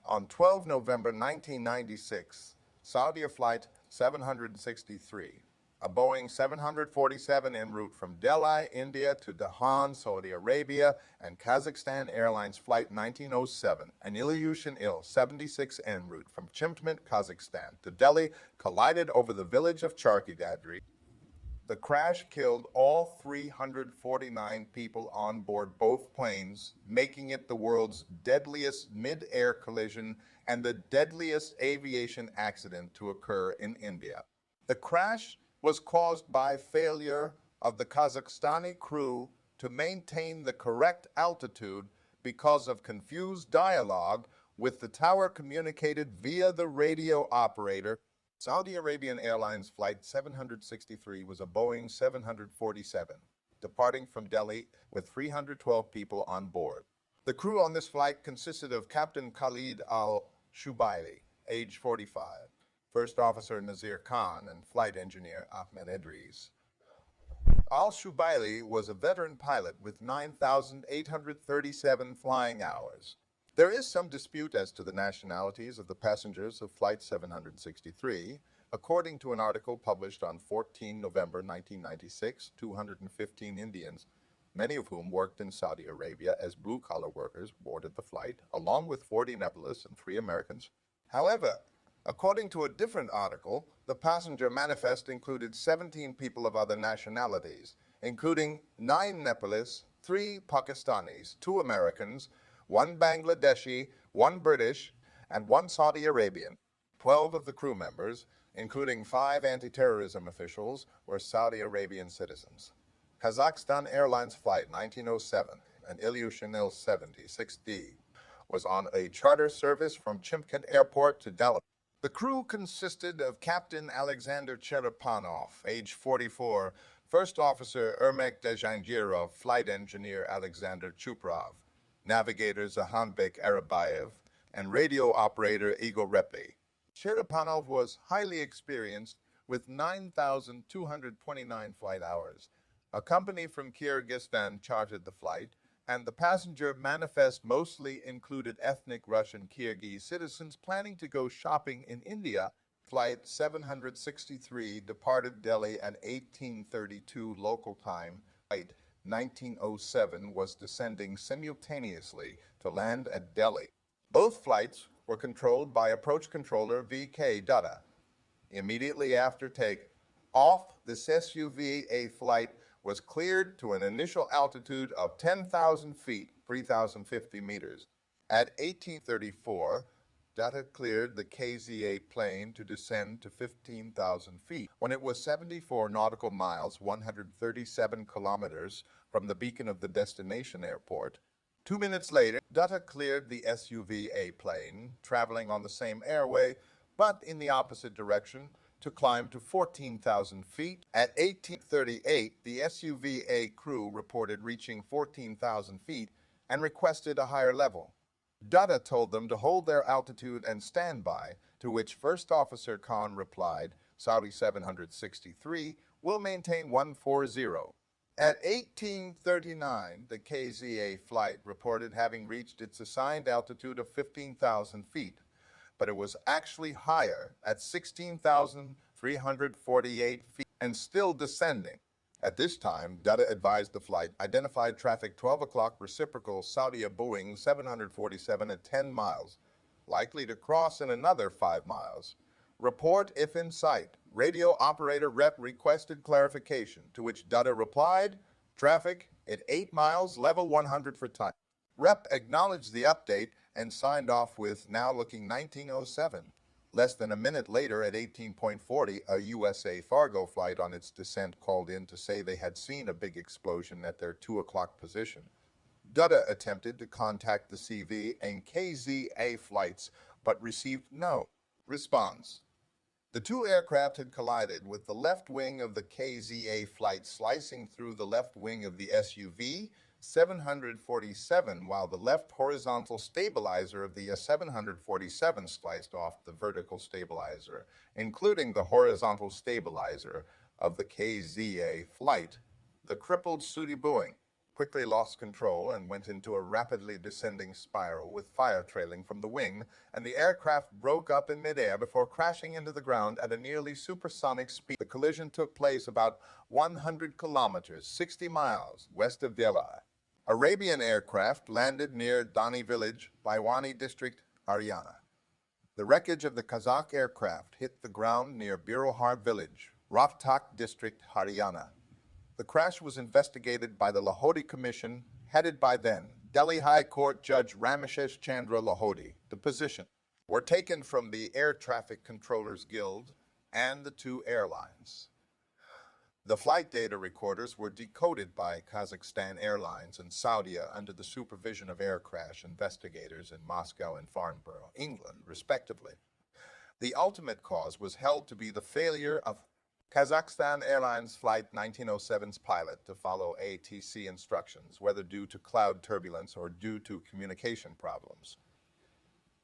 On 12 November 1996, Saudi Flight 763, a Boeing 747 en route from Delhi, India to Dahan, Saudi Arabia, and Kazakhstan Airlines Flight 1907, an Ilyushin Il-76 en route from Chimtment, Kazakhstan to Delhi, collided over the village of Charkhi Dadri. The crash killed all 349 people on board both planes, making it the world's deadliest mid-air collision and the deadliest aviation accident to occur in India. The crash was caused by failure of the Kazakhstani crew to maintain the correct altitude because of confused dialogue with the tower communicated via the radio operator. Saudi Arabian Airlines Flight 763 was a Boeing 747, departing from Delhi with 312 people on board. The crew on this flight consisted of Captain Khalid al-Shubaili, age 45, First Officer Nazir Khan, and Flight Engineer Ahmed Idris. Al-Shubaili was a veteran pilot with 9,837 flying hours. There is some dispute as to the nationalities of the passengers of Flight 763. According to an article published on 14 November 1996, 215 Indians, many of whom worked in Saudi Arabia as blue-collar workers, boarded the flight, along with 40 Nepalese and 3 Americans. However, according to a different article, the passenger manifest included 17 people of other nationalities, including 9 Nepalese, 3 Pakistanis, 2 Americans, 1 Bangladeshi, 1 British, and 1 Saudi Arabian. 12 of the crew members, including 5 anti-terrorism officials, were Saudi Arabian citizens. Kazakhstan Airlines Flight 1907, an Ilyushin Il-76D, was on a charter service from Chimkent Airport to Delhi. The crew consisted of Captain Alexander Cherepanov, age 44, First Officer Ermek Dejangirov, Flight Engineer Alexander Chuprov, navigators Ahanbek Arabayev, and radio operator Igor Repi. Cherepanov was highly experienced with 9,229 flight hours. A company from Kyrgyzstan chartered the flight, and the passenger manifest mostly included ethnic Russian Kyrgyz citizens planning to go shopping in India. Flight 763 departed Delhi at 1832 local time. Flight 1907 was descending simultaneously to land at Delhi. Both flights were controlled by approach controller V.K. Dutta. Immediately after take-off, this SUV-A flight was cleared to an initial altitude of 10,000 feet, 3,050 meters. At 1834, Dutta cleared the KZA plane to descend to 15,000 feet when it was 74 nautical miles, 137 kilometers from the beacon of the destination airport. 2 minutes later, Dutta cleared the SUV-A plane, traveling on the same airway, but in the opposite direction, to climb to 14,000 feet. At 1838, the SUV-A crew reported reaching 14,000 feet and requested a higher level. Dutta told them to hold their altitude and stand by, to which First Officer Khan replied, Saudi 763 will maintain 140. At 1839, the KZA flight reported having reached its assigned altitude of 15,000 feet, but it was actually higher at 16,348 feet and still descending. At this time, Dutta advised the flight identified traffic 12 o'clock reciprocal Saudi Boeing 747 at 10 miles, likely to cross in another 5 miles. Report if in sight. Radio operator Rep requested clarification, to which Dutta replied, traffic at 8 miles, level 100 for time. Rep acknowledged the update and signed off with now looking 1907. Less than a minute later, at 18.40, a USA Fargo flight on its descent called in to say they had seen a big explosion at their 2 o'clock position. Dutta attempted to contact the CV and KZA flights, but received no response. The 2 aircraft had collided, with the left wing of the KZA flight slicing through the left wing of the SUV 747, while the left horizontal stabilizer of the 747 sliced off the vertical stabilizer, including the horizontal stabilizer of the KZA flight. The crippled Saudi Boeing quickly lost control and went into a rapidly descending spiral with fire trailing from the wing, and the aircraft broke up in midair before crashing into the ground at a nearly supersonic speed. The collision took place about 100 kilometers, 60 miles west of Delhi. Arabian aircraft landed near Dani village, Baiwani district, Haryana. The wreckage of the Kazakh aircraft hit the ground near Birohar village, Rohtak district, Haryana. The crash was investigated by the Lahoti Commission, headed by then Delhi High Court Judge Rameshesh Chandra Lahoti. The positions were taken from the Air Traffic Controllers Guild and the two airlines. The flight data recorders were decoded by Kazakhstan Airlines and Saudia under the supervision of air crash investigators in Moscow and Farnborough, England, respectively. The ultimate cause was held to be the failure of Kazakhstan Airlines Flight 1907's pilot to follow ATC instructions, whether due to cloud turbulence or due to communication problems.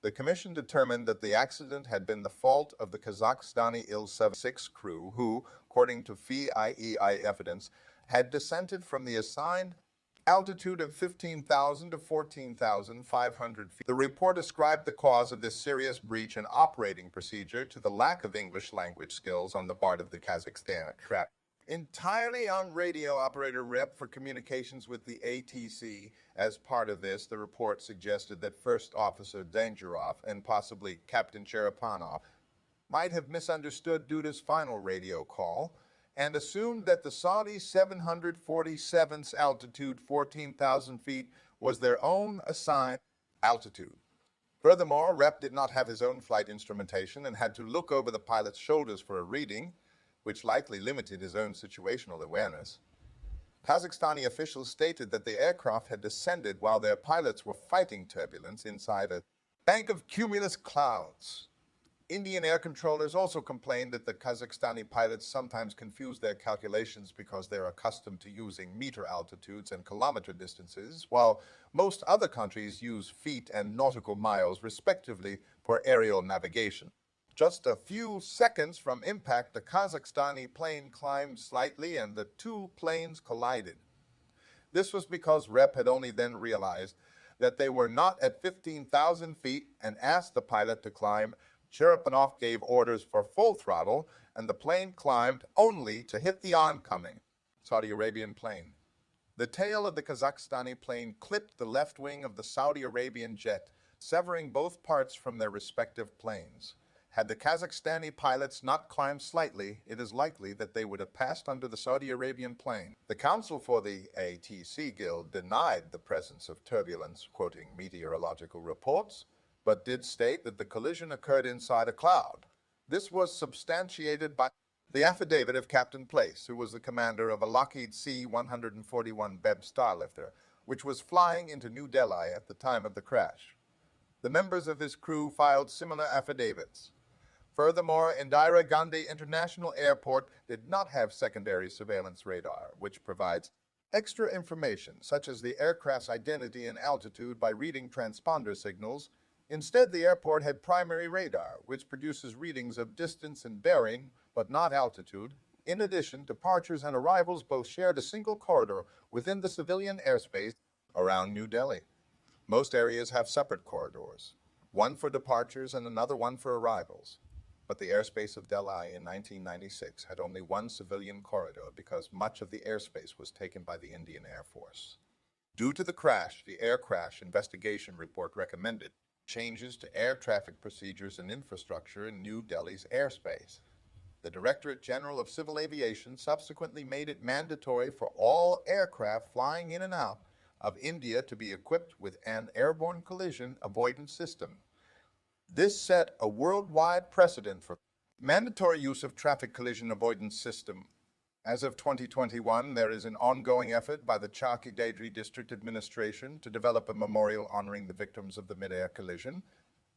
The commission determined that the accident had been the fault of the Kazakhstani Il-76 crew who, according to FIEI evidence, had descended from the assigned altitude of 15,000 to 14,500 feet. The report ascribed the cause of this serious breach in operating procedure to the lack of English language skills on the part of the Kazakhstan traffic. Entirely on radio operator rep for communications with the ATC. As part of this, the report suggested that First Officer Dangerov and possibly Captain Cherepanov might have misunderstood Duda's final radio call and assumed that the Saudi 747's altitude, 14,000 feet, was their own assigned altitude. Furthermore, Rep did not have his own flight instrumentation and had to look over the pilot's shoulders for a reading, which likely limited his own situational awareness. Kazakhstani officials stated that the aircraft had descended while their pilots were fighting turbulence inside a bank of cumulus clouds. Indian air controllers also complained that the Kazakhstani pilots sometimes confuse their calculations because they're accustomed to using meter altitudes and kilometer distances, while most other countries use feet and nautical miles, respectively, for aerial navigation. Just a few seconds from impact, the Kazakhstani plane climbed slightly and the two planes collided. This was because Rep had only then realized that they were not at 15,000 feet and asked the pilot to climb. Cherepanov gave orders for full throttle, and the plane climbed only to hit the oncoming Saudi Arabian plane. The tail of the Kazakhstani plane clipped the left wing of the Saudi Arabian jet, severing both parts from their respective planes. Had the Kazakhstani pilots not climbed slightly, it is likely that they would have passed under the Saudi Arabian plane. The counsel for the ATC Guild denied the presence of turbulence, quoting meteorological reports, but did state that the collision occurred inside a cloud. This was substantiated by the affidavit of Captain Place, who was the commander of a Lockheed C-141 Beb Starlifter, which was flying into New Delhi at the time of the crash. The members of his crew filed similar affidavits. Furthermore, Indira Gandhi International Airport did not have secondary surveillance radar, which provides extra information, such as the aircraft's identity and altitude by reading transponder signals. Instead, the airport had primary radar, which produces readings of distance and bearing, but not altitude. In addition, departures and arrivals both shared a single corridor within the civilian airspace around New Delhi. Most areas have separate corridors, one for departures and another one for arrivals. But the airspace of Delhi in 1996 had only one civilian corridor because much of the airspace was taken by the Indian Air Force. Due to the crash, the Air Crash Investigation Report recommended changes to air traffic procedures and infrastructure in New Delhi's airspace. The Directorate General of Civil Aviation subsequently made it mandatory for all aircraft flying in and out of India to be equipped with an airborne collision avoidance system. This set a worldwide precedent for mandatory use of traffic collision avoidance system. As of 2021, there is an ongoing effort by the Charkhi Dadri District Administration to develop a memorial honoring the victims of the mid-air collision.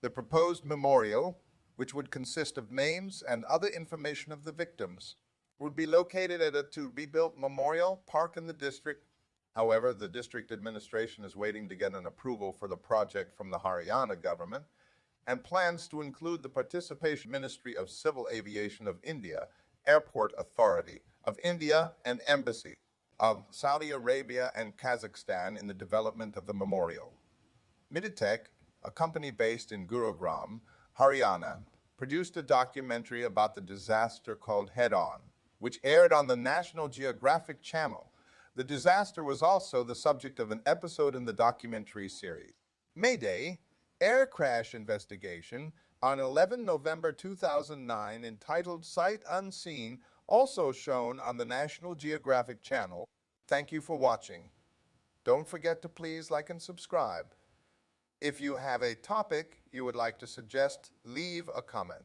The proposed memorial, which would consist of names and other information of the victims, would be located at a to-be-built memorial park in the district. However, the district administration is waiting to get an approval for the project from the Haryana government and plans to include the participation Ministry of Civil Aviation of India, Airport Authority of India, and Embassy. of Saudi Arabia and Kazakhstan in the development of the memorial. Miditech, a company based in Gurugram, Haryana, produced a documentary about the disaster called Head On, which aired on the National Geographic Channel. The disaster was also the subject of an episode in the documentary series. Mayday, air crash investigation on 11 November 2009 entitled Sight Unseen, also shown on the National Geographic Channel. Thank you for watching. Don't forget to please like and subscribe. If you have a topic you would like to suggest, leave a comment.